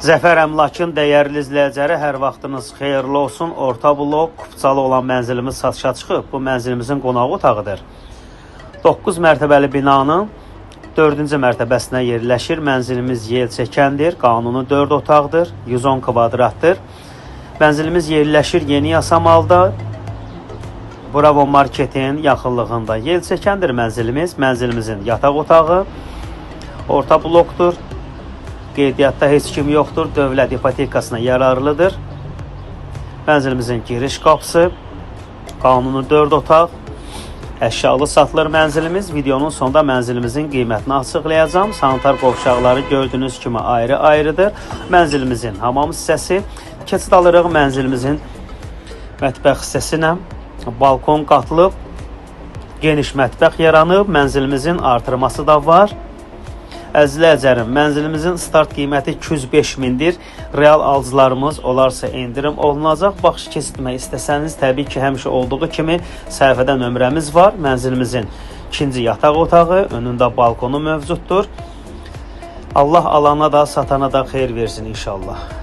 Zəfər Əmlakın dəyərli izləyiciləri, hər vaxtınız xeyirli olsun. Orta blok, Kupçalı olan mənzilimiz satışa çıxıb. Bu mənzilimizin qonaq otağıdır. 9 mərtəbəli binanın 4-cü mərtəbəsinə yerləşir. Mənzilimiz yelçəkəndir. Qanuni 4 otaqdır. 110 kvadratdır. Mənzilimiz yerləşir Yeni Yasamalda. Bravo Marketin yaxınlığında yelçəkəndir mənzilimiz. Mənzilimizin yataq otağı orta blokdur. Qeydiyyatda heç kim yoxdur. Dövlət ipotekasına yararlıdır. Mənzilimizin giriş qapısı. Qanuni 4 otaq. Əşyalı satılır mənzilimiz. Videonun sonunda mənzilimizin qiymətini açıqlayacağım. Sanitar qovşaqları gördüyünüz kimi ayrı-ayrıdır. Mənzilimizin hamam hissəsi. Keçid alırıq mənzilimizin mətbəx hissəsinə. Balkon qatılıb. Geniş mətbəx yaranıb. Mənzilimizin artırması da var. Əzizləyəcərim, mənzilimizin start qiyməti 205 mindir. Real alıcılarımız olarsa endirim olunacaq. Baxış keçirmək istəsəniz, təbii ki, həmişə olduğu kimi səhifədə nömrəmiz var. Mənzilimizin ikinci yataq otağı, önündə balkonu mövcuddur. Allah alana da, satana da xeyir versin inşallah.